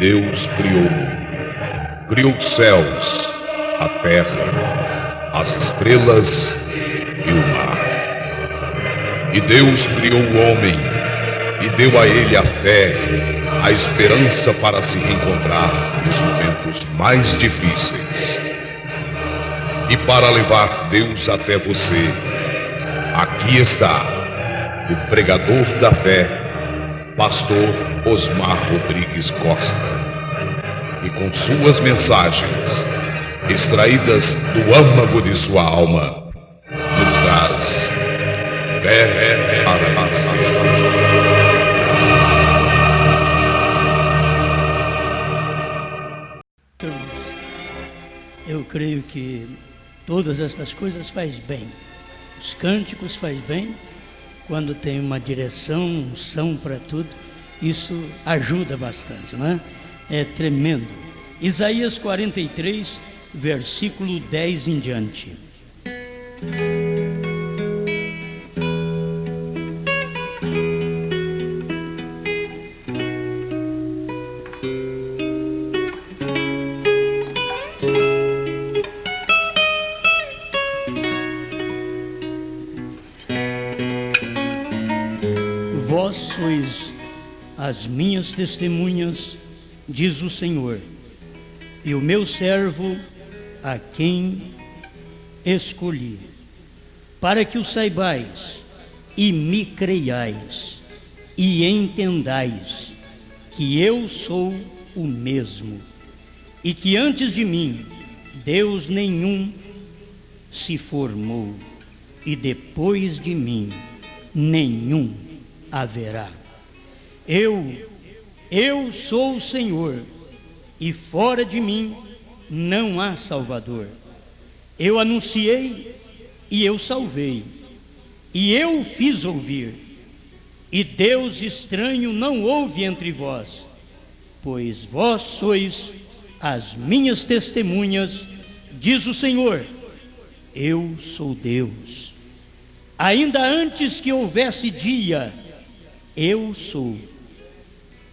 Deus criou os céus, a terra, as estrelas e o mar. E Deus criou o homem e deu a ele a fé, a esperança para se reencontrar nos momentos mais difíceis. E para levar Deus até você, aqui está o pregador da fé, pastor Osmar Rodrigues Costa, e com suas mensagens, extraídas do âmago de sua alma, nos traz fé para a nação. Eu creio que todas estas coisas faz bem. Os cânticos faz bem. Quando tem uma direção, unção para tudo, isso ajuda bastante, não é? É tremendo. Isaías 43, versículo 10 em diante. Vós sois as minhas testemunhas, diz o Senhor, e o meu servo a quem escolhi, para que o saibais e me creiais e entendais que eu sou o mesmo, e que antes de mim Deus nenhum se formou, e depois de mim nenhum haverá. Eu sou o Senhor, e fora de mim não há Salvador. Eu anunciei e eu salvei, e eu fiz ouvir, e Deus estranho não houve entre vós, pois vós sois as minhas testemunhas, diz o Senhor. Eu sou Deus. Ainda antes que houvesse dia, eu sou,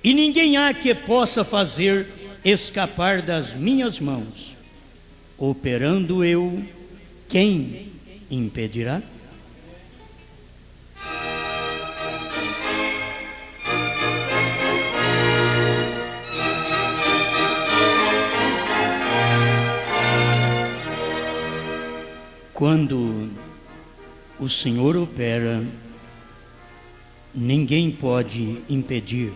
e ninguém há que possa fazer escapar das minhas mãos. Operando eu, quem impedirá? Quando o Senhor opera, ninguém pode impedir.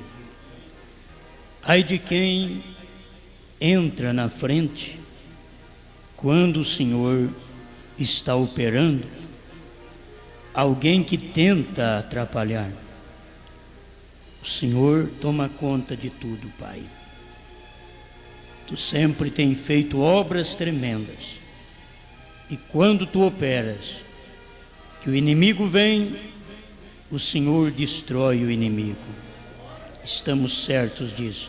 Ai de quem entra na frente quando o Senhor está operando, alguém que tenta atrapalhar. O Senhor toma conta de tudo, Pai. Tu sempre tens feito obras tremendas, e quando tu operas, que o inimigo vem, o Senhor destrói o inimigo. Estamos certos disso.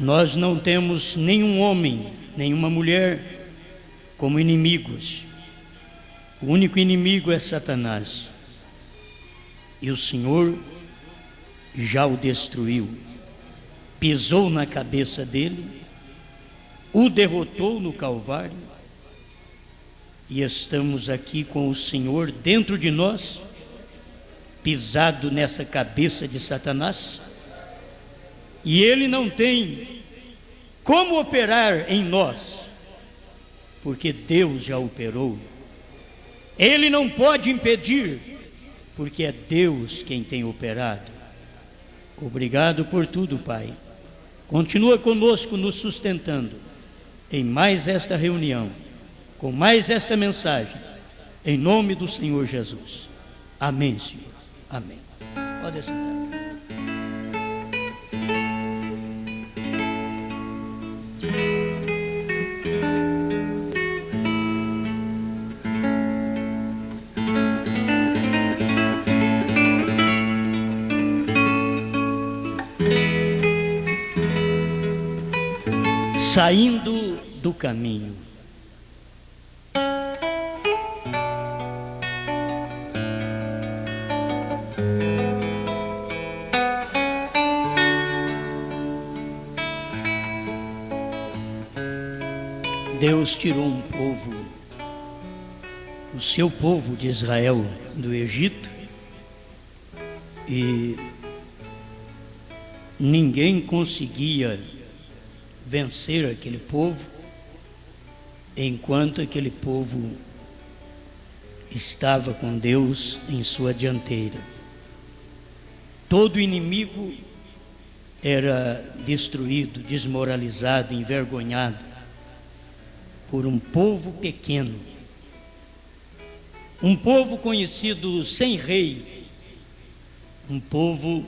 Nós não temos nenhum homem, nenhuma mulher como inimigos. O único inimigo é Satanás. E o Senhor já o destruiu. Pisou na cabeça dele, o derrotou no Calvário. E estamos aqui com o Senhor dentro de nós, pisado nessa cabeça de Satanás, e ele não tem como operar em nós, porque Deus já operou. Ele não pode impedir, porque é Deus quem tem operado. Obrigado por tudo, Pai. Continua conosco, nos sustentando em mais esta reunião, com mais esta mensagem, em nome do Senhor Jesus. Amém, Senhor. Amém. Pode sentar. Saindo do caminho. Deus tirou um povo, o seu povo de Israel, do Egito, e ninguém conseguia vencer aquele povo enquanto aquele povo estava com Deus em sua dianteira. Todo inimigo era destruído, desmoralizado, envergonhado por um povo pequeno, um povo conhecido sem rei, um povo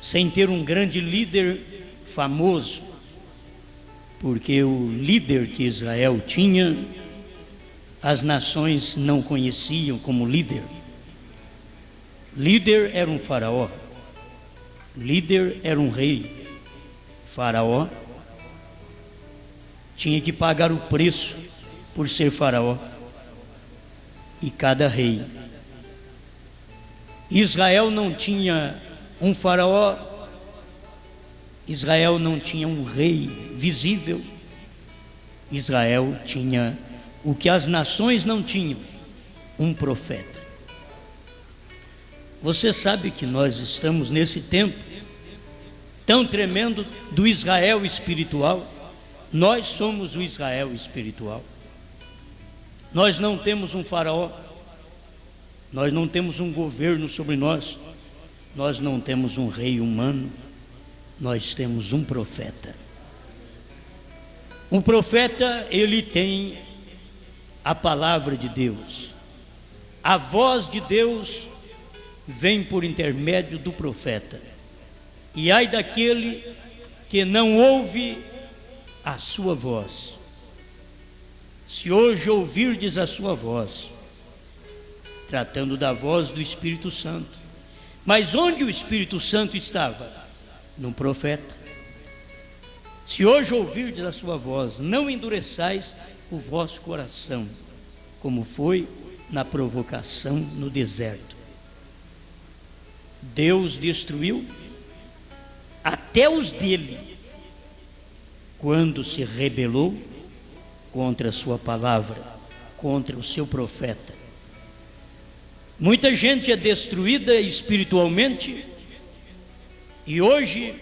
sem ter um grande líder famoso, porque o líder que Israel tinha, as nações não conheciam como líder. Líder era um faraó, líder era um rei. Faraó tinha que pagar o preço por ser faraó, e cada rei. Israel não tinha um faraó, Israel não tinha um rei visível, Israel tinha o que as nações não tinham, um profeta. Você sabe que nós estamos nesse tempo tão tremendo do Israel espiritual. Nós somos o Israel espiritual. Nós não temos um faraó, nós não temos um governo sobre nós, nós não temos um rei humano, nós temos um profeta. Um profeta, ele tem a palavra de Deus. A voz de Deus vem por intermédio do profeta. E ai daquele que não ouve a sua voz. Se hoje ouvirdes a sua voz, tratando da voz do Espírito Santo. Mas onde o Espírito Santo estava? No profeta. Se hoje ouvirdes a sua voz, não endureçais o vosso coração, como foi na provocação no deserto. Deus destruiu até os dele, quando se rebelou contra a sua palavra, contra o seu profeta. Muita gente é destruída espiritualmente, e hoje,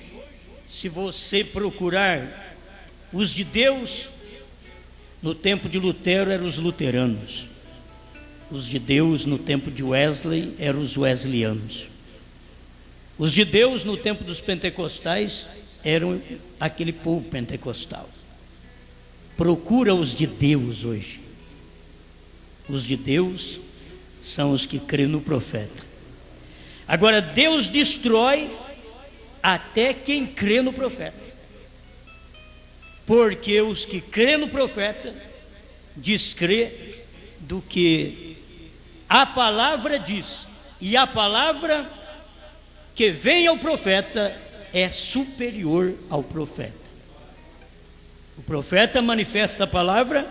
se você procurar os de Deus, no tempo de Lutero eram os luteranos, os de Deus no tempo de Wesley eram os wesleyanos, os de Deus no tempo dos pentecostais eram aquele povo pentecostal. Procura os de Deus hoje. Os de Deus são os que creem no profeta. Agora, Deus destrói até quem crê no profeta, porque os que crêem no profeta descrê do que a palavra diz, e a palavra que vem ao profeta é superior ao profeta. O profeta manifesta a palavra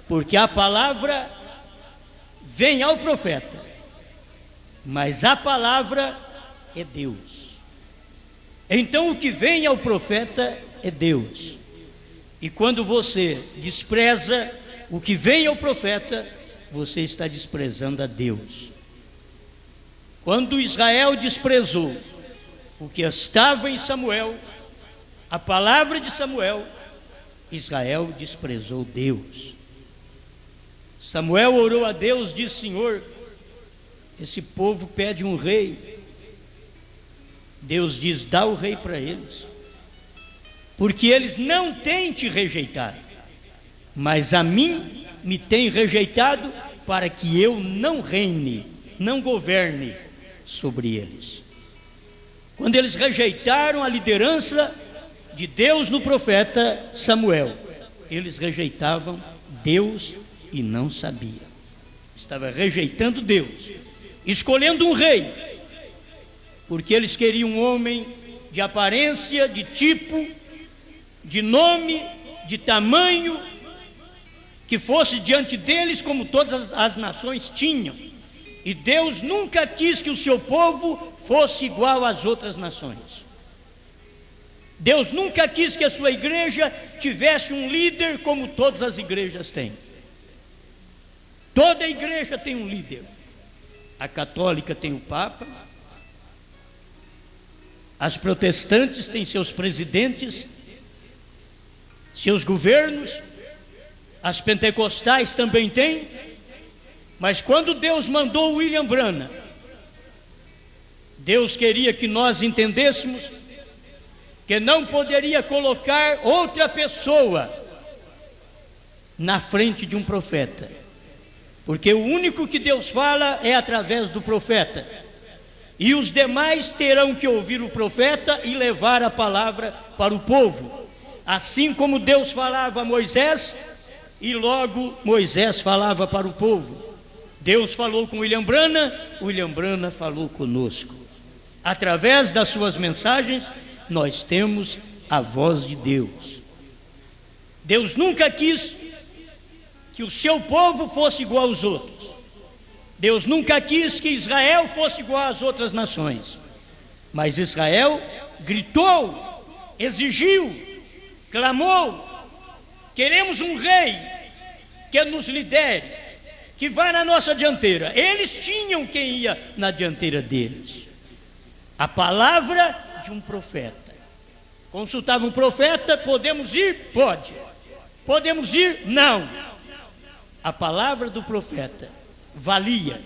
porque a palavra vem ao profeta, mas a palavra é Deus. Então o que vem ao profeta é Deus. E quando você despreza o que vem ao profeta, você está desprezando a Deus. Quando Israel desprezou o que estava em Samuel, a palavra de Samuel, Israel desprezou Deus. Samuel orou a Deus, disse: Senhor, esse povo pede um rei. Deus diz: dá o rei para eles, porque eles não têm te rejeitado, mas a mim me têm rejeitado, para que eu não reine, não governe sobre eles. Quando eles rejeitaram a liderança de Deus no profeta Samuel, eles rejeitavam Deus e não sabiam. Estava rejeitando Deus, escolhendo um rei, porque eles queriam um homem de aparência, de tipo, de nome, de tamanho, que fosse diante deles como todas as nações tinham. E Deus nunca quis que o seu povo fosse igual às outras nações. Deus nunca quis que a sua igreja tivesse um líder como todas as igrejas têm. Toda igreja tem um líder. A católica tem o Papa, as protestantes têm seus presidentes, seus governos, as pentecostais também têm. Mas quando Deus mandou William Branham, Deus queria que nós entendêssemos que não poderia colocar outra pessoa na frente de um profeta, porque o único que Deus fala é através do profeta, e os demais terão que ouvir o profeta e levar a palavra para o povo, assim como Deus falava a Moisés, e logo Moisés falava para o povo. Deus falou com William Branham falou conosco. Através das suas mensagens, nós temos a voz de Deus. Deus nunca quis que o seu povo fosse igual aos outros. Deus nunca quis que Israel fosse igual às outras nações. Mas Israel gritou, exigiu, clamou: queremos um rei que nos lidere, que vá na nossa dianteira. Eles tinham quem ia na dianteira deles. A palavra de um profeta. Consultava um profeta: podemos ir? Pode. Podemos ir? Não. A palavra do profeta valia.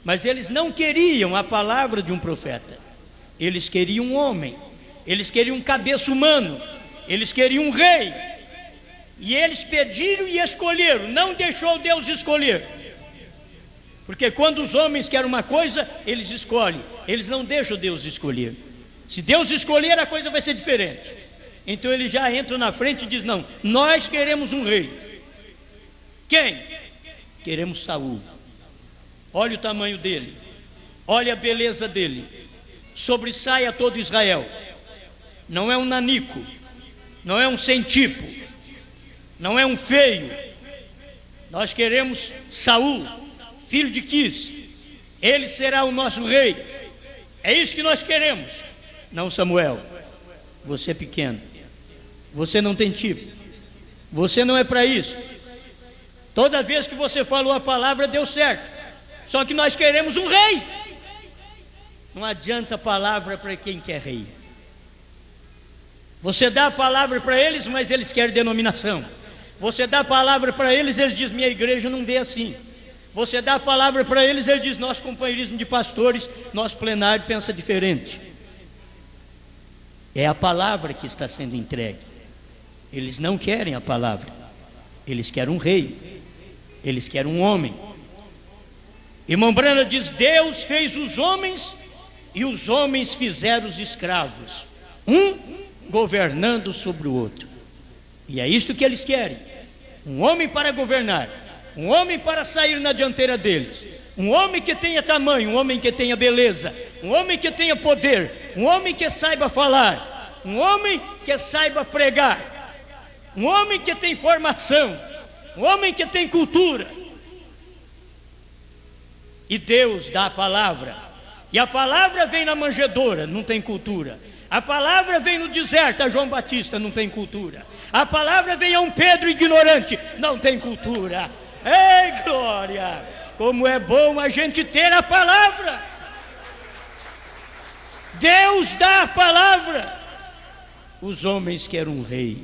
Mas eles não queriam a palavra de um profeta. Eles queriam um homem. Eles queriam um cabeça humano. Eles queriam um rei. E eles pediram e escolheram. Não deixou Deus escolher. Porque quando os homens querem uma coisa, eles escolhem. Eles não deixam Deus escolher. Se Deus escolher, a coisa vai ser diferente. Então ele já entra na frente e diz: não, nós queremos um rei. Quem? Queremos Saul. Olha o tamanho dele, olha a beleza dele, sobressai a todo Israel. Não é um nanico, não é um sem tipo, não é um feio. Nós queremos Saul, filho de Quis. Ele será o nosso rei. É isso que nós queremos. Não, Samuel, você é pequeno, você não tem tipo, você não é para isso. Toda vez que você falou a palavra, deu certo. Só que nós queremos um rei. Não adianta a palavra para quem quer rei. Você dá a palavra para eles, mas eles querem denominação. Você dá a palavra para eles, eles dizem: minha igreja não vê assim. Você dá a palavra para eles, eles dizem: nosso companheirismo de pastores, nosso plenário pensa diferente. É a palavra que está sendo entregue. Eles não querem a palavra. Eles querem um rei. Eles querem um homem. Irmão Branham diz: Deus fez os homens e os homens fizeram os escravos, um governando sobre o outro. E é isto que eles querem: um homem para governar, um homem para sair na dianteira deles, um homem que tenha tamanho, um homem que tenha beleza, um homem que tenha poder, um homem que saiba falar, um homem que saiba pregar, um homem que tem formação, um homem que tem cultura. E Deus dá a palavra, e a palavra vem na manjedoura, não tem cultura. A palavra vem no deserto, a João Batista, não tem cultura. A palavra vem a um Pedro ignorante, não tem cultura. Ei, glória! Como é bom a gente ter a palavra. Deus dá a palavra. Os homens querem um rei,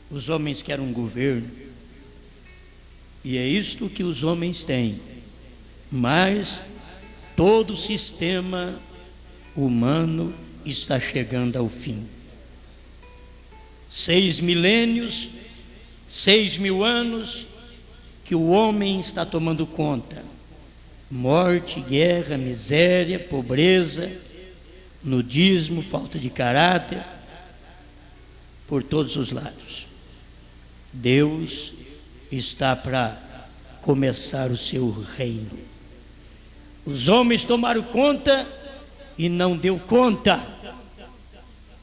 os homens querem um governo, e é isto que os homens têm. Mas todo o sistema humano está chegando ao fim. 6 milênios, 6.000 anos que o homem está tomando conta. Morte, guerra, miséria, pobreza, nudismo, falta de caráter, por todos os lados. Deus está para começar o seu reino. Os homens tomaram conta e não deu conta.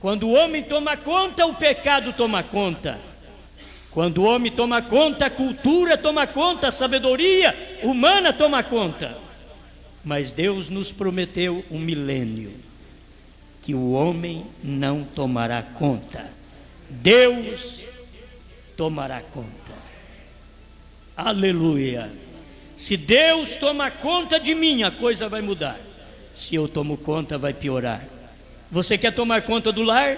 Quando o homem toma conta, o pecado toma conta. Quando o homem toma conta, a cultura toma conta, a sabedoria humana toma conta. Mas Deus nos prometeu um milênio. que o homem não tomará conta. Deus tomará conta. Aleluia. Se Deus toma conta de mim, a coisa vai mudar. Se eu tomo conta, vai piorar. Você quer tomar conta do lar?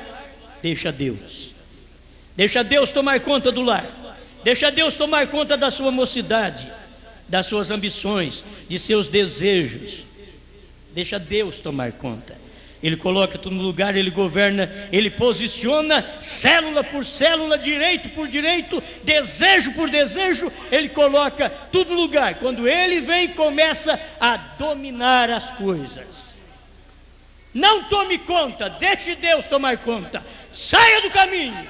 Deixa Deus. Deixa Deus tomar conta do lar. Deixa Deus tomar conta da sua mocidade, das suas ambições, de seus desejos. Deixa Deus tomar conta. Ele coloca tudo no lugar, Ele governa, Ele posiciona célula por célula, direito por direito, desejo por desejo, Ele coloca tudo no lugar. Quando Ele vem, começa a dominar as coisas. Não tome conta, deixe Deus tomar conta. Saia do caminho.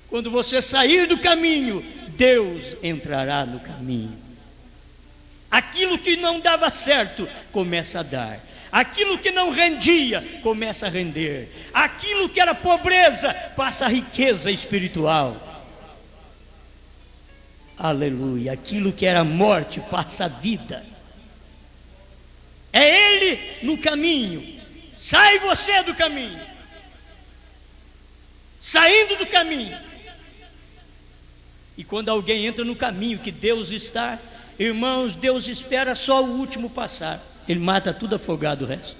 Quando você sair do caminho, Deus entrará no caminho. Aquilo que não dava certo, começa a dar. Aquilo que não rendia, começa a render. Aquilo que era pobreza, passa a riqueza espiritual. Aleluia. Aquilo que era morte, passa a vida. É Ele no caminho. Sai você do caminho. Saindo do caminho. E quando alguém entra no caminho que Deus está, irmãos, Deus espera só o último passar. Ele mata tudo afogado o resto.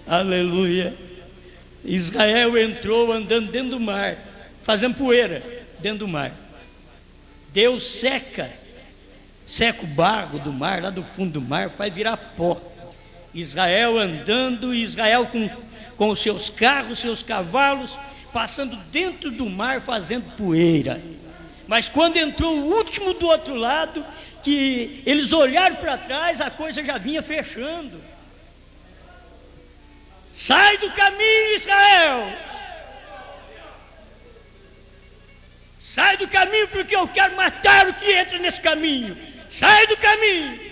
Aleluia. Israel entrou andando dentro do mar, fazendo poeira dentro do mar. Deus seca o barro do mar, lá do fundo do mar, faz virar pó. Israel andando, Israel com os seus carros, seus cavalos, passando dentro do mar, fazendo poeira. Mas quando entrou o último do outro lado, que eles olharam para trás, a coisa já vinha fechando. Sai do caminho, Israel! Sai do caminho, porque eu quero matar o que entra nesse caminho. Sai do caminho!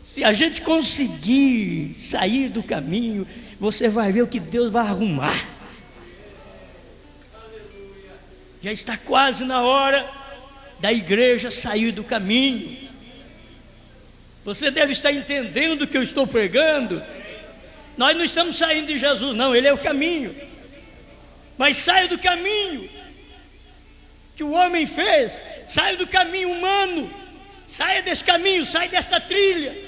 Se a gente conseguir sair do caminho, você vai ver o que Deus vai arrumar. Já está quase na hora da igreja sair do caminho. Você deve estar entendendo o que eu estou pregando. Nós não estamos saindo de Jesus, não, Ele é o caminho. Mas saia do caminho que o homem fez, saia do caminho humano, saia desse caminho, saia dessa trilha.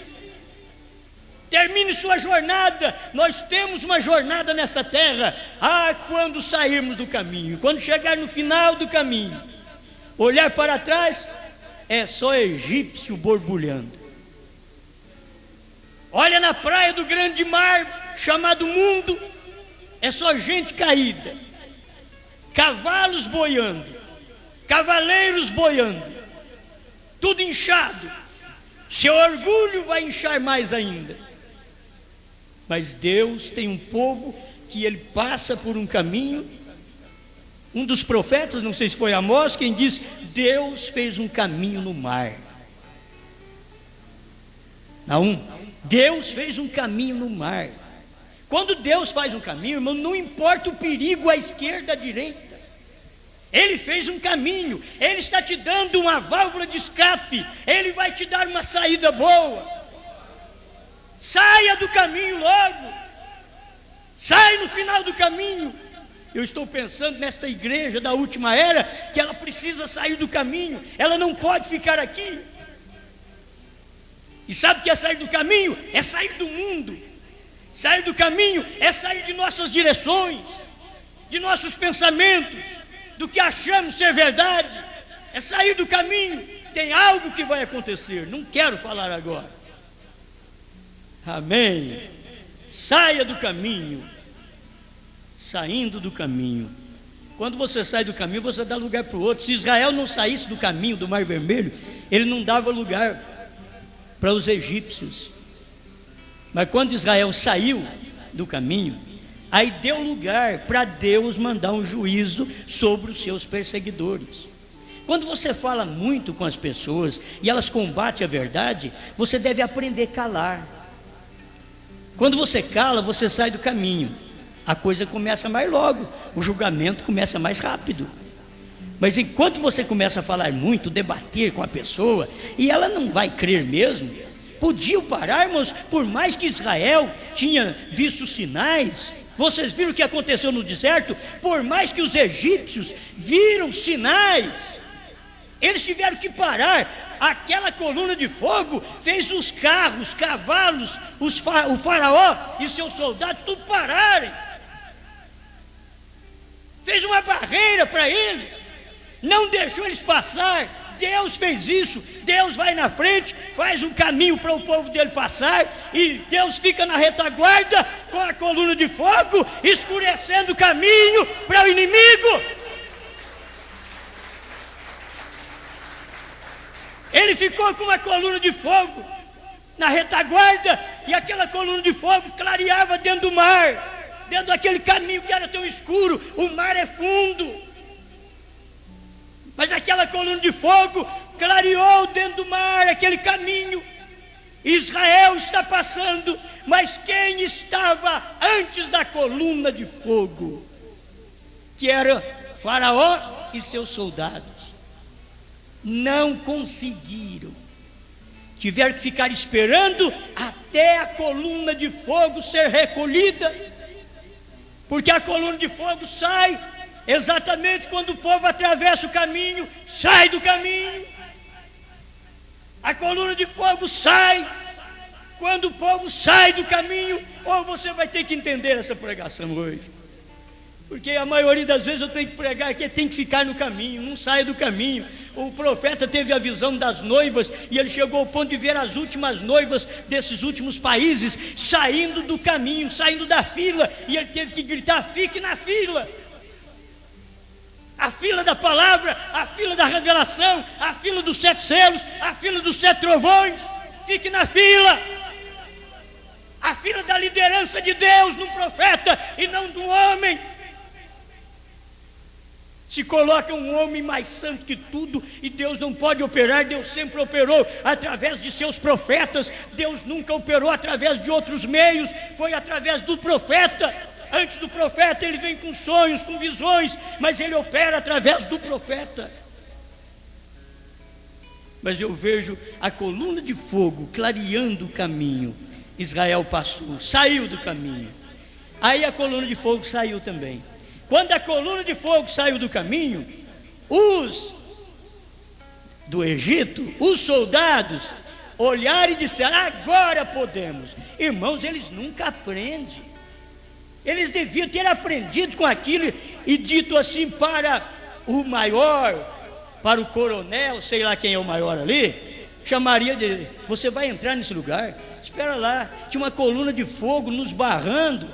Termine sua jornada. Nós temos uma jornada nesta terra. Quando sairmos do caminho, quando chegar no final do caminho, olhar para trás, é só egípcio borbulhando. Olha na praia do grande mar chamado mundo, é só gente caída, cavalos boiando, cavaleiros boiando, tudo inchado. Seu orgulho vai inchar mais ainda. Mas Deus tem um povo que ele passa por um caminho. Um dos profetas, não sei se foi Amós, quem disse: Deus fez um caminho no mar. Deus fez um caminho no mar. Quando Deus faz um caminho, irmão, não importa o perigo à esquerda, à direita. Ele fez um caminho. Ele está te dando uma válvula de escape. Ele vai te dar uma saída boa. Saia do caminho logo. Sai no final do caminho. Eu estou pensando nesta igreja da última era, que ela precisa sair do caminho. Ela não pode ficar aqui. E sabe o que é sair do caminho? É sair do mundo. Sair do caminho é sair de nossas direções, de nossos pensamentos, do que achamos ser verdade. É sair do caminho. Tem algo que vai acontecer. Não quero falar agora. Amém. Saia do caminho. Saindo do caminho. Quando você sai do caminho, você dá lugar para o outro. Se Israel não saísse do caminho do Mar Vermelho, ele não dava lugar para os egípcios. Mas quando Israel saiu do caminho, aí deu lugar para Deus mandar um juízo sobre os seus perseguidores. Quando você fala muito com as pessoas e elas combatem a verdade, você deve aprender a calar. Quando você cala, você sai do caminho. a coisa começa mais logo, o julgamento começa mais rápido. Mas enquanto você começa a falar muito, debater com a pessoa, e ela não vai crer mesmo, podiam parar, irmãos, por mais que Israel tinha visto sinais. Vocês viram o que aconteceu no deserto? Por mais que os egípcios viram sinais, eles tiveram que parar. Aquela coluna de fogo fez os carros, cavalos, o faraó e seus soldados tudo pararem. Fez uma barreira para eles, não deixou eles passar. Deus fez isso. Deus vai na frente, faz um caminho para o povo dele passar, e Deus fica na retaguarda com a coluna de fogo, escurecendo o caminho para o inimigo. Ele ficou com uma coluna de fogo na retaguarda, e aquela coluna de fogo clareava dentro do mar, dentro daquele caminho que era tão escuro. O mar é fundo, mas aquela coluna de fogo clareou dentro do mar aquele caminho. Israel está passando, mas quem estava antes da coluna de fogo? Que era Faraó e seus soldados. Não conseguiram, tiveram que ficar esperando até a coluna de fogo ser recolhida, porque a coluna de fogo sai exatamente quando o povo atravessa o caminho, sai do caminho. A coluna de fogo sai quando o povo sai do caminho. Ou você vai ter que entender essa pregação hoje, porque a maioria das vezes eu tenho que pregar que tem que ficar no caminho, não saia do caminho. O profeta teve a visão das noivas, e ele chegou ao ponto de ver as últimas noivas desses últimos países saindo do caminho, saindo da fila, e ele teve que gritar: fique na fila. A fila da palavra, a fila da revelação, a fila dos 7 selos, a fila dos 7 trovões. Fique na fila. A fila da liderança de Deus no profeta e não do homem. Se coloca um homem mais santo que tudo, e Deus não pode operar. Deus sempre operou através de seus profetas. Deus nunca operou através de outros meios, foi através do profeta. Antes do profeta ele vem com sonhos, com visões, mas ele opera através do profeta. Mas eu vejo a coluna de fogo clareando o caminho. Israel passou, saiu do caminho. Aí a coluna de fogo saiu também. Quando a coluna de fogo saiu do caminho, os do Egito, os soldados, olharam e disseram: agora podemos. Irmãos, eles nunca aprendem. Eles deviam ter aprendido com aquilo e dito assim para o maior, para o coronel, sei lá quem é o maior ali, chamaria de: você vai entrar nesse lugar? Espera lá, tinha uma coluna de fogo nos barrando.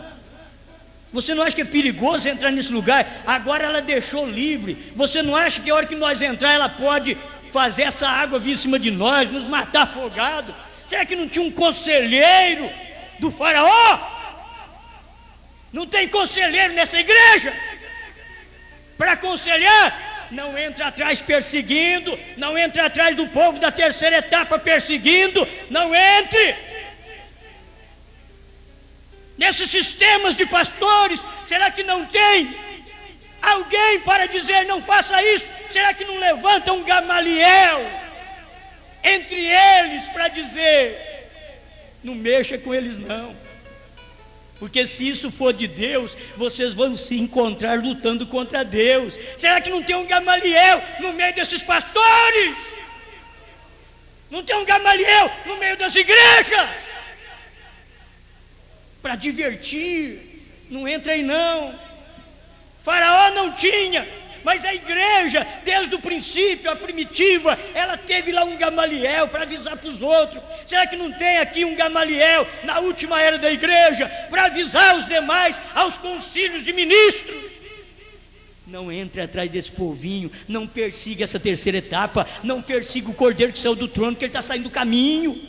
Você não acha que é perigoso entrar nesse lugar? Agora ela deixou livre. Você não acha que a hora que nós entrar ela pode fazer essa água vir em cima de nós, nos matar afogado? Será que não tinha um conselheiro do faraó? Não tem conselheiro nessa igreja para aconselhar? Não entra atrás perseguindo, não entra atrás do povo da terceira etapa perseguindo, não entre nesses sistemas de pastores. Será que não tem alguém para dizer: não faça isso? Será que não levanta um Gamaliel entre eles para dizer: não mexa com eles não? Porque se isso for de Deus, vocês vão se encontrar lutando contra Deus. Será que não tem um Gamaliel no meio desses pastores? Não tem um Gamaliel no meio das igrejas para divertir? Não entra aí não. Faraó não tinha, mas a igreja, desde o princípio, a primitiva, ela teve lá um Gamaliel para avisar para os outros. Será que não tem aqui um Gamaliel na última era da igreja para avisar os demais, aos concílios de ministros? Não entre atrás desse povinho, não persiga essa terceira etapa, não persiga o cordeiro que saiu do trono, que ele está saindo do caminho.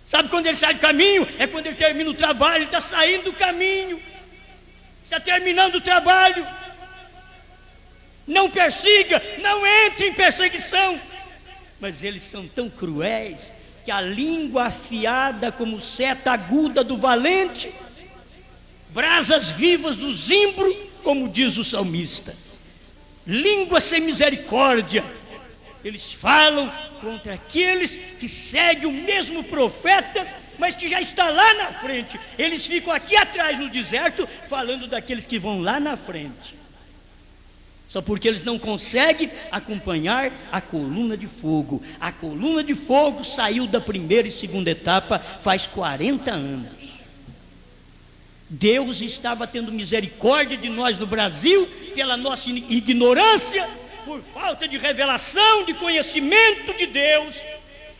Sabe quando ele sai do caminho? É quando ele termina o trabalho, ele está saindo do caminho, está terminando o trabalho. Não persiga, não entre em perseguição. Mas eles são tão cruéis que a língua afiada como seta aguda do valente brasas vivas do zimbro, como diz o salmista. Língua sem misericórdia. Eles falam contra aqueles que seguem o mesmo profeta, mas que já está lá na frente. Eles ficam aqui atrás no deserto, falando daqueles que vão lá na frente. Só porque eles não conseguem acompanhar a coluna de fogo. A coluna de fogo saiu da primeira e segunda etapa faz 40 anos. Deus estava tendo misericórdia de nós no Brasil, pela nossa ignorância, por falta de revelação, de conhecimento de Deus.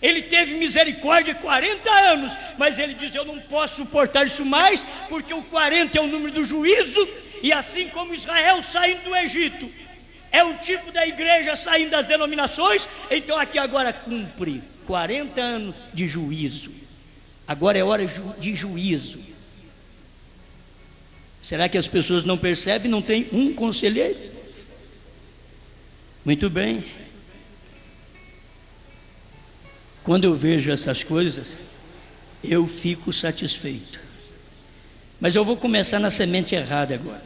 Ele teve misericórdia 40 anos, mas ele diz: eu não posso suportar isso mais, porque o 40 é o número do juízo, e assim como Israel saindo do Egito é o tipo da igreja saindo das denominações, então aqui agora cumpre 40 anos de juízo. Agora é hora de juízo. Será que as pessoas não percebem? Não tem um conselheiro? Muito bem. Quando eu vejo essas coisas, eu fico satisfeito. Mas eu vou começar na semente errada agora.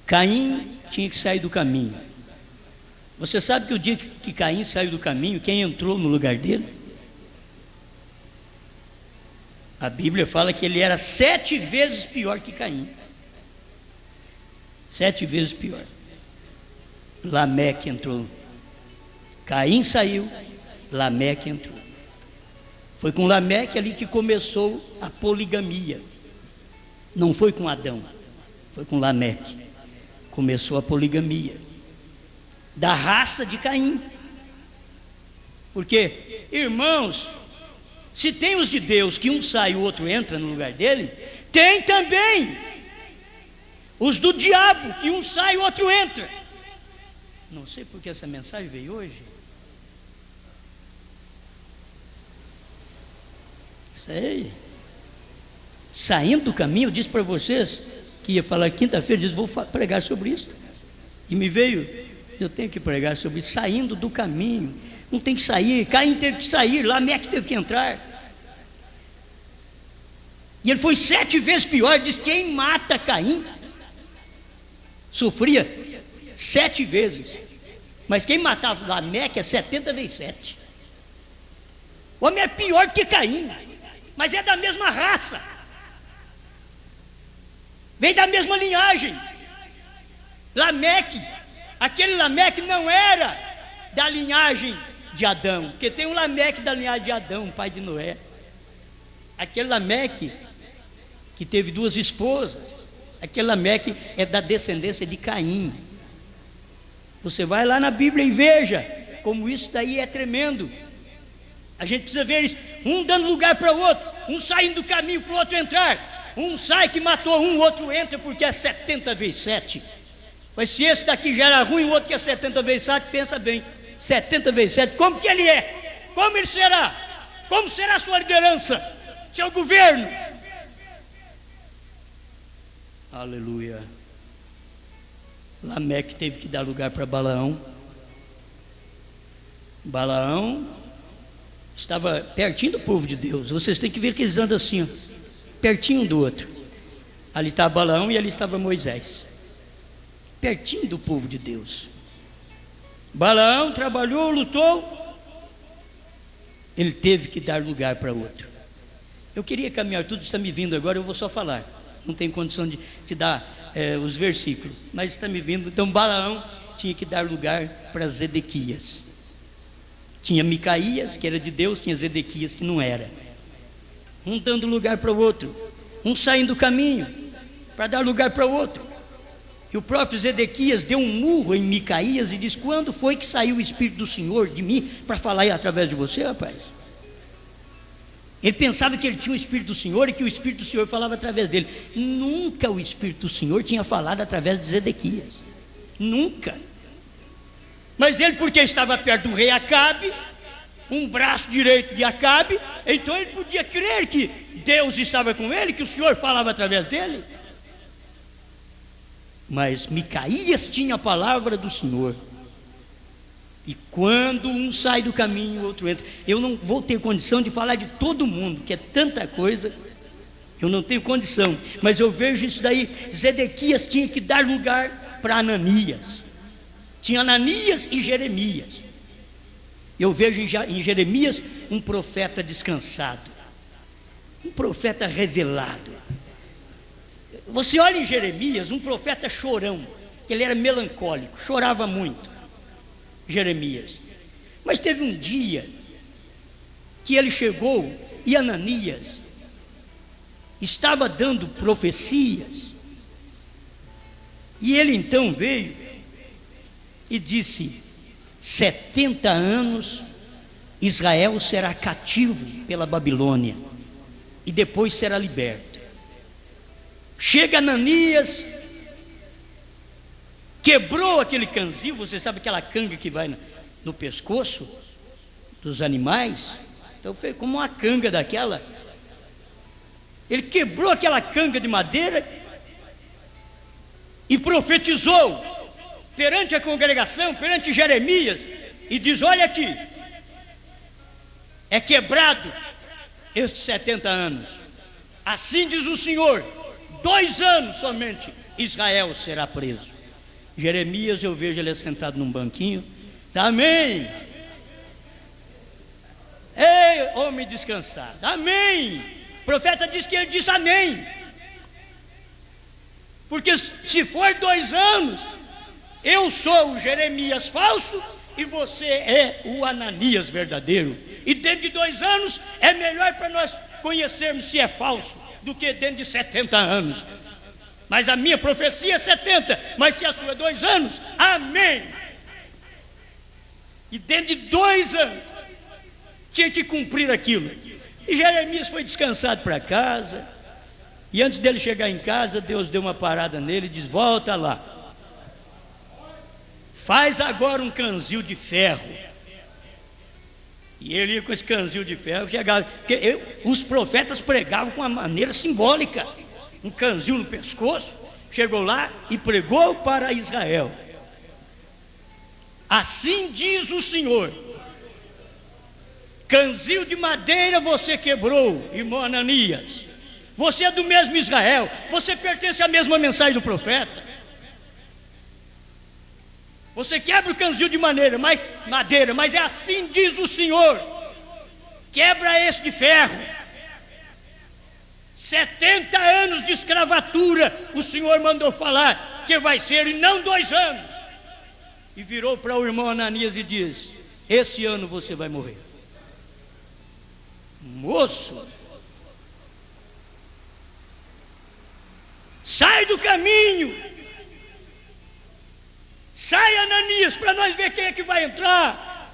Caim tinha que sair do caminho. Você sabe que o dia que Caim saiu do caminho, quem entrou no lugar dele? A Bíblia fala que ele era 7 vezes pior que Caim. 7 vezes pior. Lameque entrou. Caim saiu, Lameque entrou. Foi com Lameque ali que começou a poligamia. Não foi com Adão, foi com Lameque. Começou a poligamia da raça de Caim. Porque, irmãos, se tem os de Deus que um sai e o outro entra no lugar dele, tem também os do diabo que um sai e o outro entra. Não sei porque essa mensagem veio hoje. Sei. Saindo do caminho, eu disse para vocês que ia falar quinta-feira, disse: vou pregar sobre isso. E me veio, eu tenho que pregar sobre isso. Saindo do caminho, não tem que sair. Caim teve que sair, Lameque teve que entrar. E ele foi 7 vezes pior. Diz: quem mata Caim sofria 7 vezes, mas quem matava Lameque é 70 vezes 7. O homem é pior que Caim, mas é da mesma raça, vem da mesma linhagem. Lameque, aquele Lameque não era da linhagem de Adão, porque tem um Lameque da linhagem de Adão, pai de Noé. Aquele Lameque que teve 2 esposas, aquele Lameque é da descendência de Caim. Você vai lá na Bíblia e veja como isso daí é tremendo. A gente precisa ver isso, um dando lugar para o outro, um saindo do caminho para o outro entrar. Um sai que matou um, o outro entra porque é 70 vezes 7. Mas se esse daqui já era ruim, o outro que é 70 vezes 7, pensa bem, 70 vezes 7, como que ele é? Como ele será? Como será a sua liderança? Seu governo? Aleluia. Lameque teve que dar lugar para Balaão. Balaão estava pertinho do povo de Deus. Vocês têm que ver que eles andam assim, ó, pertinho um do outro. Ali estava Balaão e ali estava Moisés, pertinho do povo de Deus. Balaão trabalhou, lutou, ele teve que dar lugar para outro. Eu queria caminhar, tudo está me vindo agora, eu vou só falar, não tenho condição de te dar os versículos, mas está me vindo. Então Balaão tinha que dar lugar para Zedequias. Tinha Micaías, que era de Deus, tinha Zedequias, que não era. Um dando lugar para o outro, um saindo do caminho para dar lugar para o outro. E o próprio Zedequias deu um murro em Micaías e diz: quando foi que saiu o Espírito do Senhor de mim para falar através de você, rapaz? Ele pensava que ele tinha o Espírito do Senhor e que o Espírito do Senhor falava através dele. Nunca o Espírito do Senhor tinha falado através de Zedequias, nunca. Mas ele, porque estava perto do rei Acabe, um braço direito de Acabe, então ele podia crer que Deus estava com ele, que o Senhor falava através dele. Mas Micaías tinha a palavra do Senhor. E quando um sai do caminho, o outro entra. Eu não vou ter condição de falar de todo mundo, que é tanta coisa. Eu não tenho condição, mas eu vejo isso daí. Zedequias tinha que dar lugar para Ananias. Tinha Ananias e Jeremias. Eu vejo em Jeremias um profeta descansado, um profeta revelado. Você olha em Jeremias, um profeta chorão, que ele era melancólico, chorava muito, Jeremias. Mas teve um dia que ele chegou e Ananias estava dando profecias, e ele então veio e disse: 70 anos Israel será cativo pela Babilônia e depois será liberto. Chega Ananias, quebrou aquele canzil. Você sabe aquela canga que vai no pescoço dos animais? Então foi como uma canga daquela. Ele quebrou aquela canga de madeira e profetizou perante a congregação, perante Jeremias, e diz: olha aqui, é quebrado estes 70 anos. Assim diz o Senhor: 2 anos somente Israel será preso. Jeremias, eu vejo ele sentado num banquinho. Amém. Ei, homem descansado, amém. O profeta diz que ele disse amém, porque se for 2 anos, eu sou o Jeremias falso e você é o Ananias verdadeiro. E dentro de 2 anos é melhor para nós conhecermos se é falso do que dentro de 70 anos. Mas a minha profecia é 70, mas se a sua é 2 anos, amém. E dentro de 2 anos tinha que cumprir aquilo. E Jeremias foi descansado para casa. E antes dele chegar em casa, Deus deu uma parada nele e diz: volta lá, faz agora um canzil de ferro. E ele ia com esse canzil de ferro, chegava, porque os profetas pregavam com uma maneira simbólica, um canzil no pescoço. Chegou lá e pregou para Israel: assim diz o Senhor, canzil de madeira você quebrou, irmão Ananias. Você é do mesmo Israel, você pertence à mesma mensagem do profeta. Você quebra o canzil de madeira, mas é assim diz o Senhor: quebra esse de ferro. 70 anos de escravatura o Senhor mandou falar que vai ser, e não 2 anos. E virou para o irmão Ananias e diz: esse ano você vai morrer. Moço, sai do caminho, sai, Ananias, para nós ver quem é que vai entrar.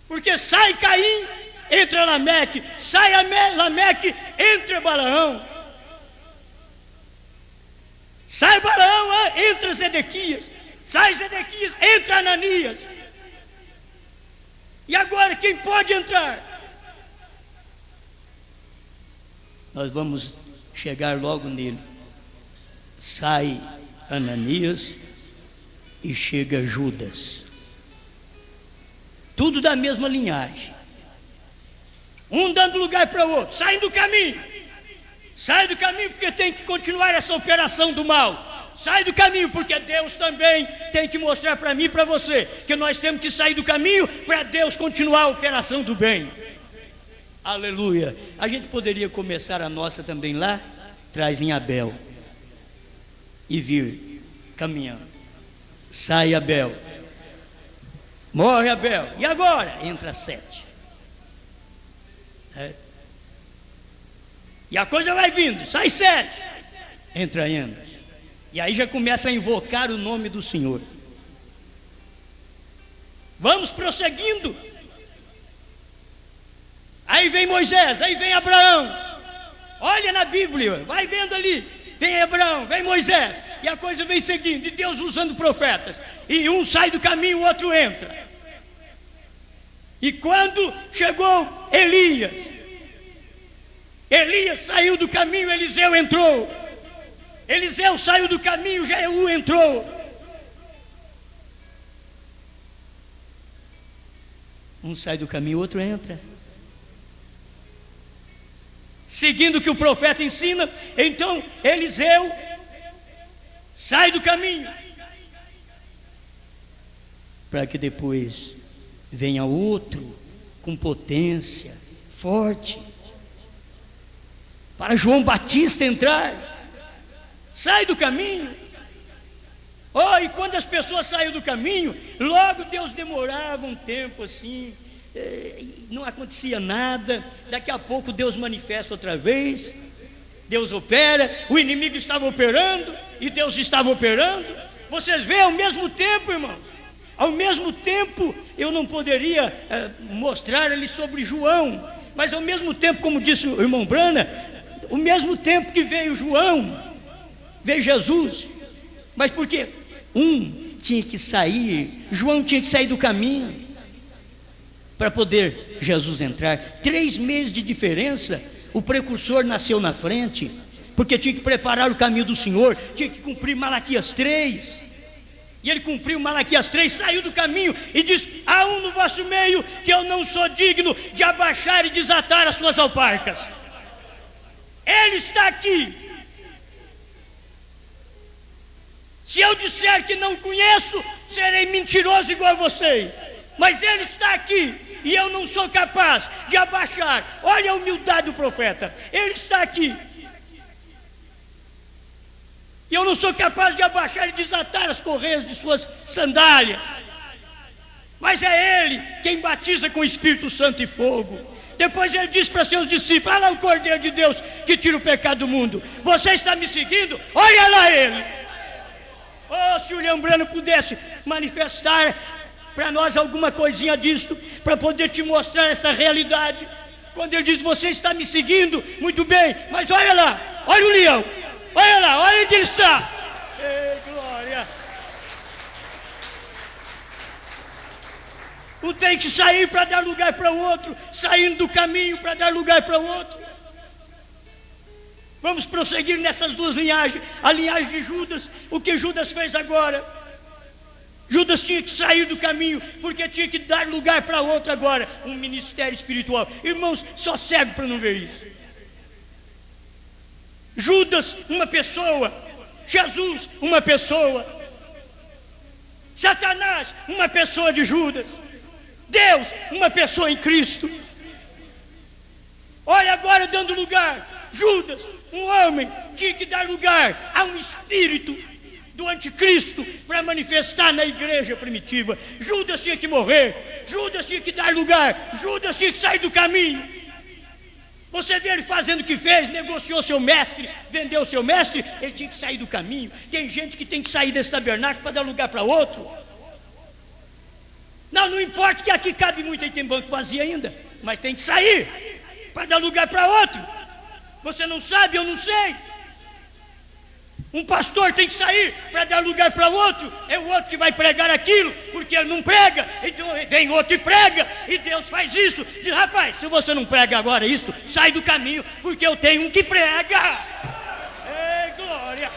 Porque sai Caim, entra Lameque, sai Lameque, entra Balaão, sai Balaão, entra Zedequias, sai Zedequias, entra Ananias. E agora quem pode entrar? Nós vamos chegar logo nele. Sai Ananias e chega Judas, tudo da mesma linhagem, um dando lugar para o outro, saindo do caminho. Sai do caminho porque tem que continuar essa operação do mal. Sai do caminho porque Deus também tem que mostrar para mim e para você que nós temos que sair do caminho para Deus continuar a operação do bem. Aleluia. A gente poderia começar a nossa também lá atrás em Abel e vir caminhando. Sai Abel, morre Abel, e agora? Entra Sete. E a coisa vai vindo, sai Sete, entra Enos. E aí já começa a invocar o nome do Senhor. Vamos prosseguindo. Aí vem Moisés, aí vem Abraão. Olha na Bíblia, vai vendo ali. Vem Abraão, vem Moisés. E a coisa vem seguindo, e Deus usando profetas. E um sai do caminho, o outro entra. E quando chegou Elias saiu do caminho, Eliseu entrou. Eliseu saiu do caminho, Jeú entrou. Um sai do caminho, o outro entra. seguindo o que o profeta ensina. Então Eliseu sai do caminho, para que depois venha outro com potência, forte, para João Batista entrar. Sai do caminho. Oh, e quando as pessoas saíram do caminho, logo Deus demorava um tempo assim, não acontecia nada. Daqui a pouco Deus manifesta outra vez, Deus opera, o inimigo estava operando e Deus estava operando. Vocês veem, ao mesmo tempo, irmãos, ao mesmo tempo, eu não poderia mostrar ali sobre João, mas ao mesmo tempo, como disse o irmão Brana, ao mesmo tempo que veio João, veio Jesus. Mas por quê? Um tinha que sair, João tinha que sair do caminho para poder Jesus entrar. 3 meses de diferença. O precursor nasceu na frente, porque tinha que preparar o caminho do Senhor, tinha que cumprir Malaquias 3. E ele cumpriu Malaquias 3, saiu do caminho e disse: há um no vosso meio que eu não sou digno de abaixar e desatar as suas alparcas. Ele está aqui. Se eu disser que não conheço, serei mentiroso igual a vocês. Mas ele está aqui e eu não sou capaz de abaixar. Olha a humildade do profeta. Ele está aqui e eu não sou capaz de abaixar e desatar as correias de suas sandálias. Mas é ele quem batiza com o Espírito Santo e fogo. Depois ele disse para seus discípulos: olha lá o Cordeiro de Deus que tira o pecado do mundo. Você está me seguindo? Olha lá ele. Oh, se o William Brano pudesse manifestar para nós alguma coisinha disto, para poder te mostrar essa realidade. Quando ele diz: você está me seguindo, muito bem, mas olha lá, olha o leão, olha lá, olha onde ele está. Ei, glória. Um tem que sair para dar lugar para o outro, saindo do caminho para dar lugar para o outro. Vamos prosseguir nessas duas linhagens. A linhagem de Judas, o que Judas fez agora? Judas tinha que sair do caminho, porque tinha que dar lugar para outro agora. Um ministério espiritual. Irmãos, só serve para não ver isso. Judas, uma pessoa. Jesus, uma pessoa. Satanás, uma pessoa de Judas. Deus, uma pessoa em Cristo. Olha agora dando lugar. Judas, um homem, tinha que dar lugar a um espírito do anticristo para manifestar na igreja primitiva. Judas tinha que morrer, Judas tinha que dar lugar, Judas tinha que sair do caminho. Você vê ele fazendo o que fez, negociou seu mestre, vendeu seu mestre, ele tinha que sair do caminho. Tem gente que tem que sair desse tabernáculo para dar lugar para outro. Não importa que aqui cabe muito, aí tem banco vazio ainda, mas tem que sair para dar lugar para outro. Você não sabe, eu não sei. Um pastor tem que sair para dar lugar para outro. É o outro que vai pregar aquilo, porque ele não prega. Então vem outro e prega, e Deus faz isso. Diz: rapaz, se você não prega agora isso, sai do caminho, porque eu tenho um que prega. Ei, glória.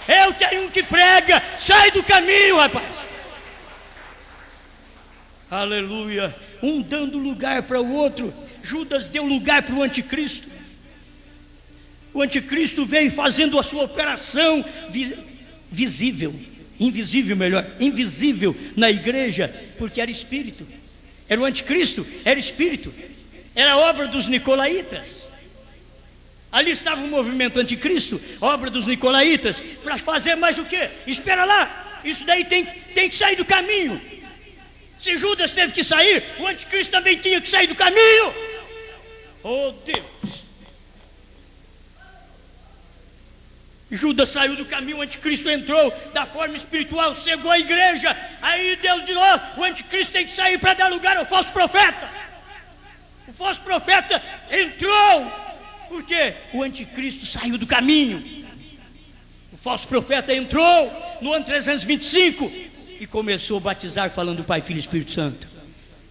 Eu tenho um que prega. Sai do caminho, rapaz. Aleluia. Um dando lugar para o outro. Judas deu lugar para o anticristo. O anticristo veio fazendo a sua operação invisível na igreja, porque era espírito. Era o anticristo, era espírito. Era obra dos nicolaítas. Ali estava o movimento anticristo, obra dos nicolaítas, para fazer mais o quê? Espera lá, isso daí tem que sair do caminho. Se Judas teve que sair, o anticristo também tinha que sair do caminho. Oh Deus! Judas saiu do caminho, o anticristo entrou da forma espiritual, cegou a igreja. Aí Deus disse: o anticristo tem que sair para dar lugar ao falso profeta. O falso profeta entrou, porque o anticristo saiu do caminho. O falso profeta entrou no ano 325 e começou a batizar falando do Pai, Filho e Espírito Santo.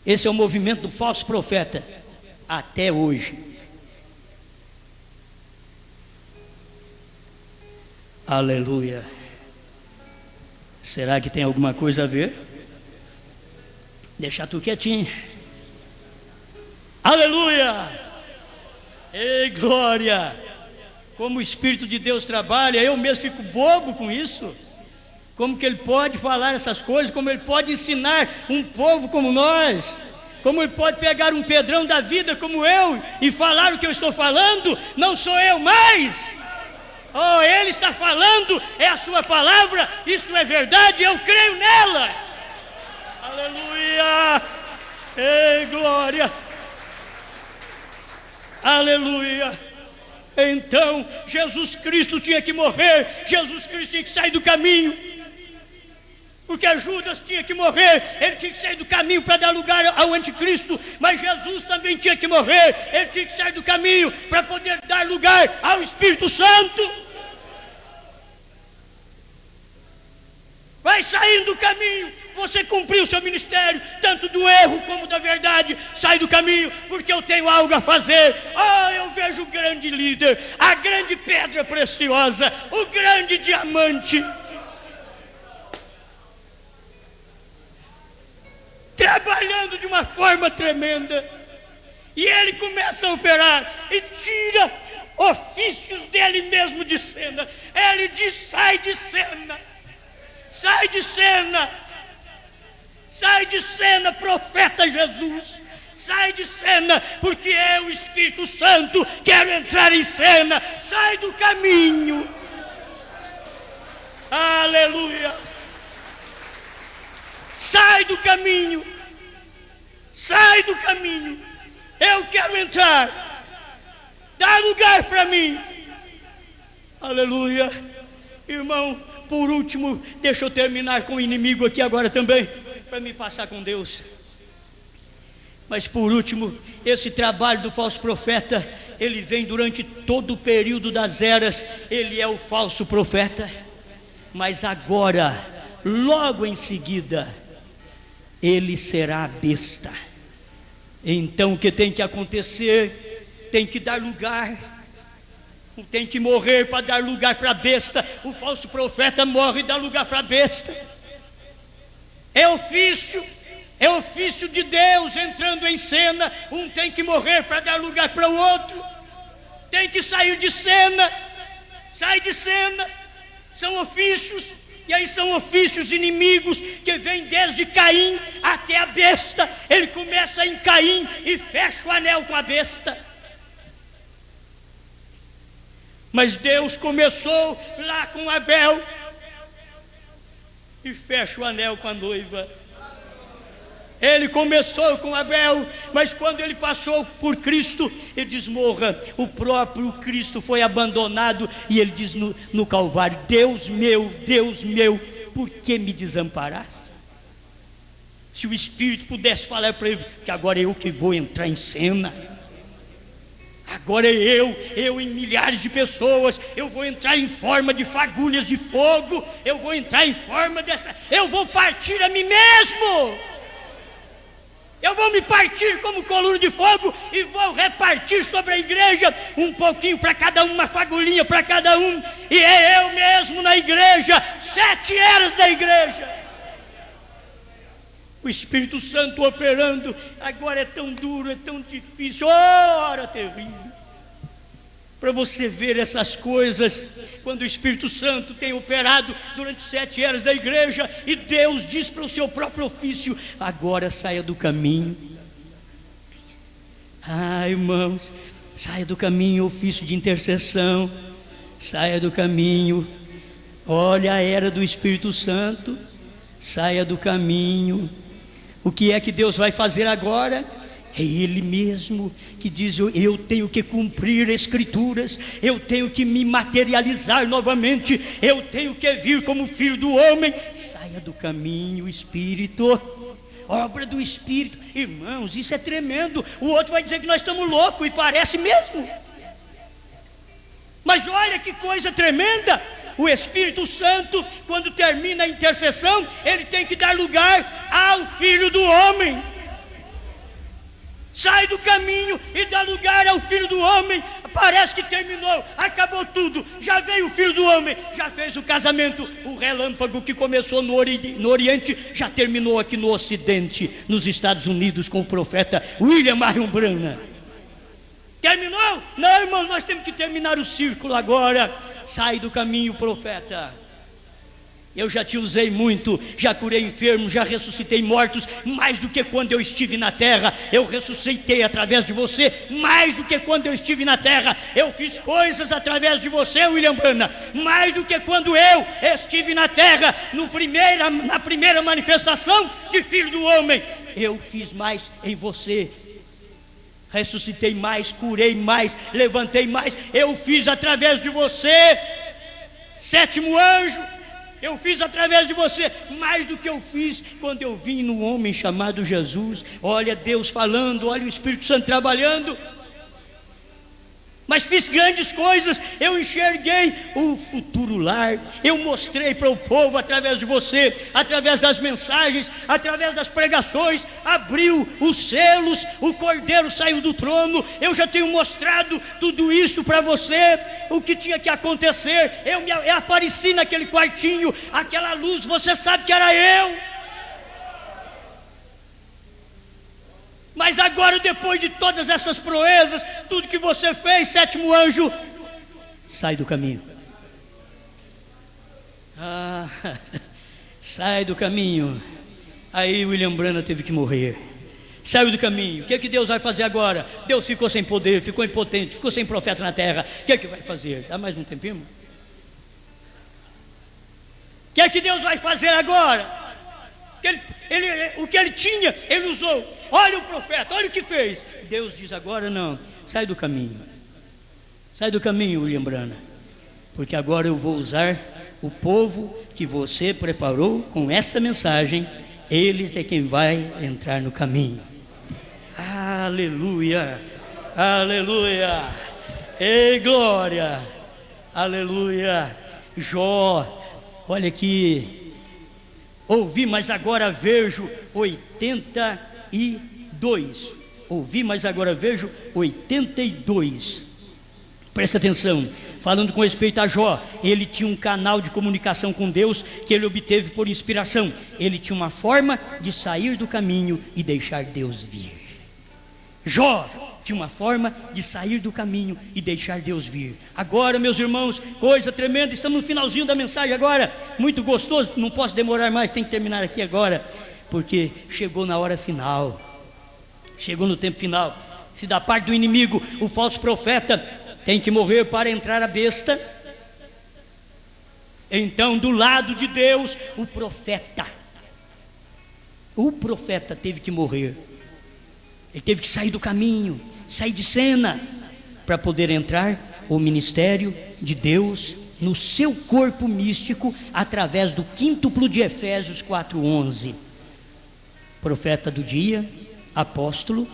Esse é o movimento do falso profeta até hoje. Aleluia. Será que tem alguma coisa a ver? Deixa tu quietinho. Aleluia. Ei, glória! Como o Espírito de Deus trabalha, eu mesmo fico bobo com isso. Como que Ele pode falar essas coisas, como Ele pode ensinar um povo como nós, como Ele pode pegar um Pedrão da vida como eu e falar o que eu estou falando. Não sou eu mais, oh, Ele está falando, é a sua palavra, isso é verdade, eu creio nela. Aleluia, ei, glória, aleluia. Então Jesus Cristo tinha que morrer, Jesus Cristo tinha que sair do caminho, porque Judas tinha que morrer, ele tinha que sair do caminho para dar lugar ao anticristo. Mas Jesus também tinha que morrer, ele tinha que sair do caminho para poder dar lugar ao Espírito Santo. Vai saindo do caminho, você cumpriu o seu ministério, tanto do erro como da verdade. Sai do caminho, porque eu tenho algo a fazer. Oh, eu vejo o grande líder, a grande pedra preciosa, o grande diamante, trabalhando de uma forma tremenda. E ele começa a operar e tira ofícios dele mesmo de cena. Ele diz: sai de cena, sai de cena, sai de cena, profeta Jesus, sai de cena, porque eu, o Espírito Santo, quero entrar em cena. Sai do caminho, aleluia, sai do caminho, sai do caminho, eu quero entrar, dá lugar para mim, aleluia. Irmão, por último, deixa eu terminar com o inimigo aqui agora também, para me passar com Deus. Mas por último, esse trabalho do falso profeta, ele vem durante todo o período das eras. Ele é o falso profeta, mas agora, logo em seguida, ele será a besta. Então o que tem que acontecer? Tem que dar lugar, tem que morrer para dar lugar para a besta. O falso profeta morre e dá lugar para a besta. É ofício de Deus entrando em cena. Um tem que morrer para dar lugar para o outro, tem que sair de cena, sai de cena. São ofícios, e aí são ofícios inimigos que vêm desde Caim até a besta. Ele começa em Caim e fecha o anel com a besta. Mas Deus começou lá com Abel e fecha o anel com a noiva. Ele começou com Abel, mas quando ele passou por Cristo, ele desmorra. O próprio Cristo foi abandonado, e ele diz no Calvário: Deus meu, por que me desamparaste? Se o Espírito pudesse falar para ele que agora é eu que vou entrar em cena, agora é eu em milhares de pessoas, eu vou entrar em forma de fagulhas de fogo, eu vou entrar em forma dessa, eu vou partir a mim mesmo, eu vou me partir como coluna de fogo e vou repartir sobre a igreja, um pouquinho para cada um, uma fagulhinha para cada um, e é eu mesmo na igreja, 7 eras da igreja. O Espírito Santo operando. Agora é tão duro, é tão difícil, hora terrível. Para você ver essas coisas, quando o Espírito Santo tem operado durante 7 eras da igreja, e Deus diz para o seu próprio ofício: agora saia do caminho. Irmãos, saia do caminho, ofício de intercessão, saia do caminho. Olha a era do Espírito Santo, saia do caminho. O que é que Deus vai fazer agora? É Ele mesmo que diz: eu tenho que cumprir Escrituras, eu tenho que me materializar novamente, eu tenho que vir como filho do homem. Saia do caminho, Espírito, obra do Espírito. Irmãos, isso é tremendo. O outro vai dizer que nós estamos loucos, e parece mesmo, mas olha que coisa tremenda. O Espírito Santo, quando termina a intercessão, ele tem que dar lugar ao Filho do Homem. Sai do caminho e dá lugar ao Filho do Homem. Parece que terminou, acabou tudo. Já veio o Filho do Homem, já fez o casamento. O relâmpago que começou no Oriente já terminou aqui no Ocidente, nos Estados Unidos, com o profeta William Marion Branham. Terminou? Não, irmãos, nós temos que terminar o círculo agora. Sai do caminho, profeta. Eu já te usei muito, já curei enfermos, já ressuscitei mortos, mais do que quando eu estive na terra. Eu ressuscitei através de você, mais do que quando eu estive na terra. Eu fiz coisas através de você, William Branham, mais do que quando eu estive na terra, na primeira manifestação de Filho do Homem. Eu fiz mais em você. Ressuscitei mais, curei mais, levantei mais. Eu fiz através de você. Sétimo anjo, eu fiz através de você mais do que eu fiz quando eu vim no homem chamado Jesus. Olha Deus falando, olha o Espírito Santo trabalhando. Mas fiz grandes coisas, eu enxerguei o futuro lar, eu mostrei para o povo através de você, através das mensagens, através das pregações, abriu os selos, o Cordeiro saiu do trono. Eu já tenho mostrado tudo isso para você, o que tinha que acontecer. Eu apareci naquele quartinho, aquela luz, você sabe que era eu. Mas agora, depois de todas essas proezas, tudo que você fez, sétimo anjo, sai do caminho. Sai do caminho. Aí William Branham teve que morrer. Saiu do caminho. O que Deus vai fazer agora? Deus ficou sem poder, ficou impotente, ficou sem profeta na terra. O que vai fazer? Dá mais um tempinho? O que Deus vai fazer agora? O que ele tinha, ele usou. Olha o profeta, olha o que fez. Deus diz agora não, sai do caminho. Sai do caminho, William Branham, porque agora eu vou usar o povo que você preparou com esta mensagem. Eles é quem vai entrar no caminho. Aleluia, aleluia, ei glória, aleluia. Jó, olha aqui. Ouvi, mas agora vejo 82. Ouvi, mas agora vejo 82. Presta atenção, falando com respeito a Jó, ele tinha um canal de comunicação com Deus que ele obteve por inspiração. Ele tinha uma forma de sair do caminho e deixar Deus vir. Jó tinha uma forma de sair do caminho e deixar Deus vir. Agora, meus irmãos, coisa tremenda, estamos no finalzinho da mensagem agora, muito gostoso, não posso demorar mais, tem que terminar aqui agora, porque chegou na hora final, chegou no tempo final. Se da parte do inimigo, o falso profeta tem que morrer para entrar a besta, então do lado de Deus, o profeta teve que morrer. Ele teve que sair do caminho, sair de cena, para poder entrar o ministério de Deus no seu corpo místico, através do quíntuplo de Efésios 4:11. Profeta do dia, apóstolos,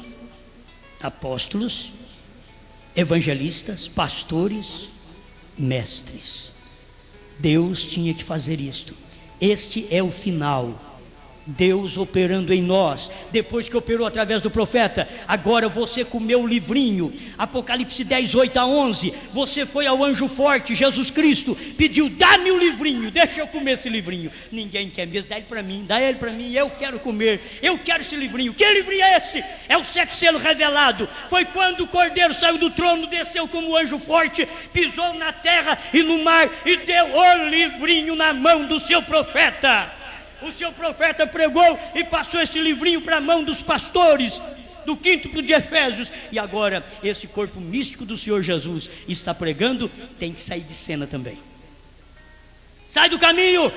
evangelistas, pastores, mestres. Deus tinha que fazer isto. Este é o final. Deus operando em nós, depois que operou através do profeta. Agora você comeu o livrinho, Apocalipse 10:8-11. Você foi ao anjo forte, Jesus Cristo, pediu: dá-me o livrinho, deixa eu comer esse livrinho. Ninguém quer mesmo, dá ele para mim, eu quero comer, eu quero esse livrinho. Que livrinho é esse? É o 7 selo revelado. Foi quando o Cordeiro saiu do trono, desceu como anjo forte, pisou na terra e no mar e deu o livrinho na mão do seu profeta. O seu profeta pregou e passou esse livrinho para a mão dos pastores do quíntuplo de Efésios. E agora esse corpo místico do Senhor Jesus está pregando, tem que sair de cena também. Sai do caminho,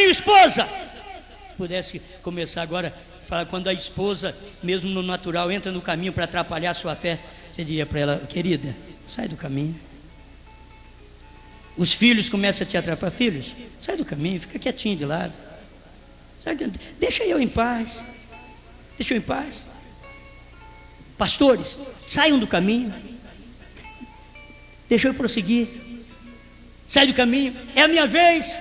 esposa. Se pudesse começar agora, falar quando a esposa, mesmo no natural, entra no caminho para atrapalhar a sua fé, você diria para ela: querida, sai do caminho. Os filhos começam a te atrapalhar. Filhos, sai do caminho, fica quietinho de lado. Deixa eu em paz. Pastores, saiam do caminho. Deixa eu prosseguir. Sai do caminho. É a minha vez.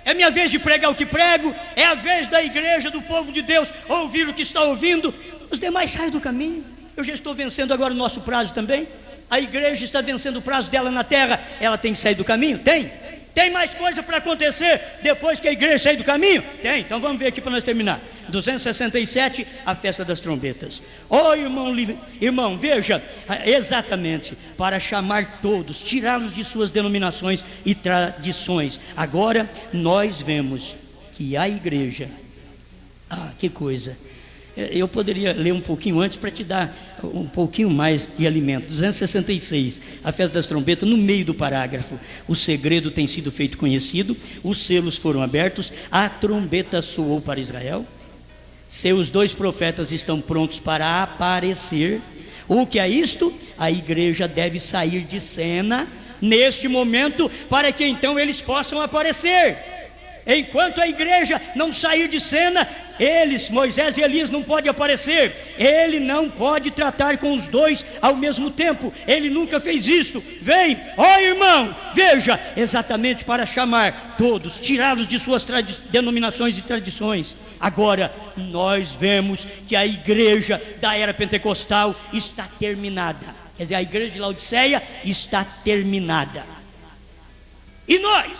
É a minha vez de pregar o que prego. É a vez da igreja, do povo de Deus, ouvir o que está ouvindo. Os demais saem do caminho. Eu já estou vencendo agora o nosso prazo também. A igreja está vencendo o prazo dela na terra. Ela tem que sair do caminho? Tem. Tem mais coisa para acontecer depois que a igreja sair do caminho? Tem, então vamos ver aqui para nós terminar. 267, a festa das trombetas. Irmão, veja, exatamente, para chamar todos, tirá-los de suas denominações e tradições. Agora nós vemos que a igreja, que coisa, eu poderia ler um pouquinho antes para te dar um pouquinho mais de alimento. 266, a festa das trombetas, no meio do parágrafo: o segredo tem sido feito conhecido, os selos foram abertos, a trombeta soou para Israel, seus 2 profetas estão prontos para aparecer. O que é isto? A igreja deve sair de cena neste momento, para que então eles possam aparecer. Enquanto a igreja não sair de cena, eles, Moisés e Elias, não podem aparecer. Ele não pode tratar com os 2 ao mesmo tempo. Ele nunca fez isso. Vem, irmão, veja, exatamente para chamar todos, tirá-los de suas denominações e tradições. Agora nós vemos que a igreja da era pentecostal está terminada. Quer dizer, a igreja de Laodiceia está terminada. E nós,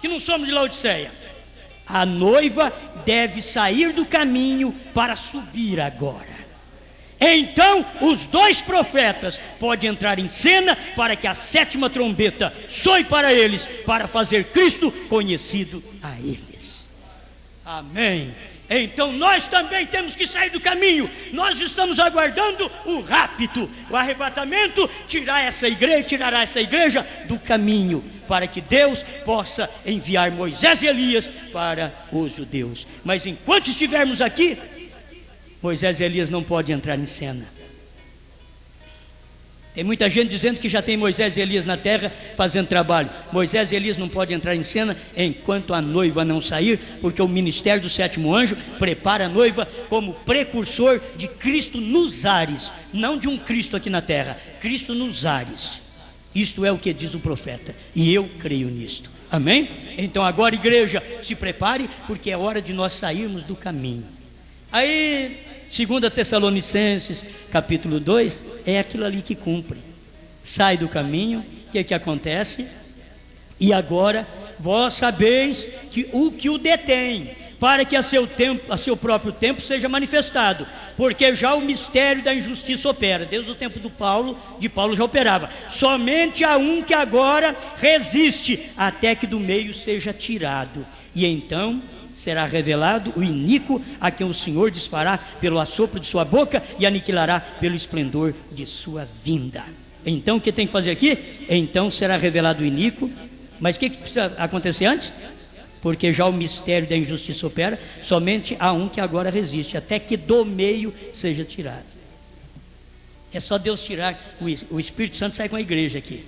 que não somos de Laodiceia, a noiva deve sair do caminho para subir agora. Então os 2 profetas podem entrar em cena para que a 7ª trombeta soe para eles, para fazer Cristo conhecido a eles. Amém. Então nós também temos que sair do caminho. Nós estamos aguardando o rapto, o arrebatamento, tirará essa igreja do caminho, para que Deus possa enviar Moisés e Elias para os judeus. Mas enquanto estivermos aqui, Moisés e Elias não podem entrar em cena. Tem muita gente dizendo que já tem Moisés e Elias na terra fazendo trabalho. Moisés e Elias não podem entrar em cena enquanto a noiva não sair, porque o ministério do 7º anjo prepara a noiva como precursor de Cristo nos ares, não de um Cristo aqui na terra, Cristo nos ares. Isto é o que diz o profeta, e eu creio nisto. Amém? Então agora, igreja, se prepare, porque é hora de nós sairmos do caminho. Aí, 2 Tessalonicenses, capítulo 2, é aquilo ali que cumpre. Sai do caminho, o que acontece? E agora, vós sabeis que o detém, para que a seu próprio tempo seja manifestado, porque já o mistério da injustiça opera. Desde o tempo de Paulo já operava. Somente há um que agora resiste, até que do meio seja tirado, e então será revelado o iníquo, a quem o Senhor desfará pelo assopro de sua boca e aniquilará pelo esplendor de sua vinda. Então o que tem que fazer aqui? Então será revelado o iníquo. Mas o que precisa acontecer antes? Porque já o mistério da injustiça opera. Somente há um que agora resiste, até que do meio seja tirado. É só Deus tirar. O Espírito Santo sai com a igreja aqui.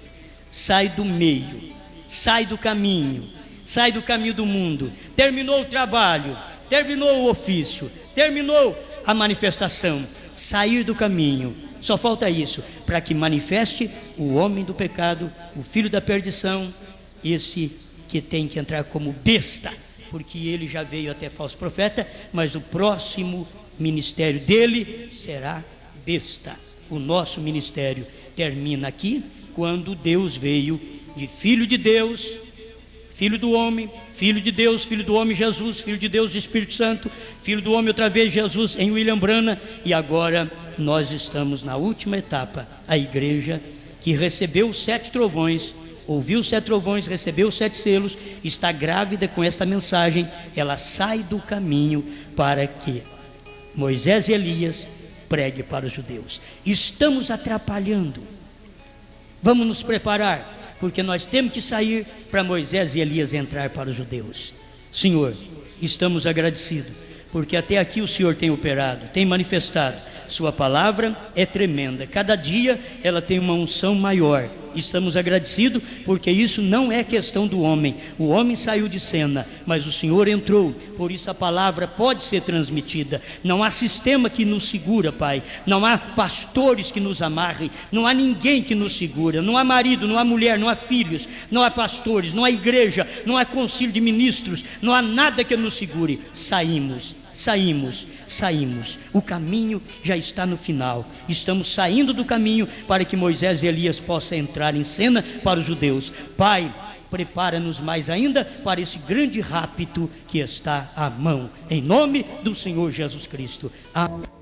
Sai do meio, sai do caminho, sai do caminho do mundo. Terminou o trabalho, terminou o ofício, terminou a manifestação. Sair do caminho, só falta isso, para que manifeste o homem do pecado, o filho da perdição, esse que tem que entrar como besta, porque ele já veio até falso profeta, mas o próximo ministério dele será besta. O nosso ministério termina aqui, quando Deus veio de filho de Deus, filho do homem, filho de Deus, filho do homem Jesus, filho de Deus Espírito Santo, filho do homem outra vez Jesus em William Branham. E agora nós estamos na última etapa, a igreja que recebeu os 7 trovões, ouviu os 7 trovões, recebeu os 7 selos, está grávida com esta mensagem. Ela sai do caminho para que Moisés e Elias pregue para os judeus. Estamos atrapalhando. Vamos nos preparar, porque nós temos que sair para Moisés e Elias entrar para os judeus. Senhor, estamos agradecidos, porque até aqui o Senhor tem operado, tem manifestado. Sua palavra é tremenda, cada dia ela tem uma unção maior. Estamos agradecidos, porque isso não é questão do homem. O homem saiu de cena, mas o Senhor entrou. Por isso a palavra pode ser transmitida. Não há sistema que nos segura, Pai. Não há pastores que nos amarrem. Não há ninguém que nos segura. Não há marido, não há mulher, não há filhos, não há pastores, não há igreja, não há concílio de ministros. Não há nada que nos segure. Saímos. O caminho já está no final. Estamos saindo do caminho para que Moisés e Elias possam entrar em cena para os judeus. Pai, prepara-nos mais ainda para esse grande rapto que está à mão, em nome do Senhor Jesus Cristo. Amém.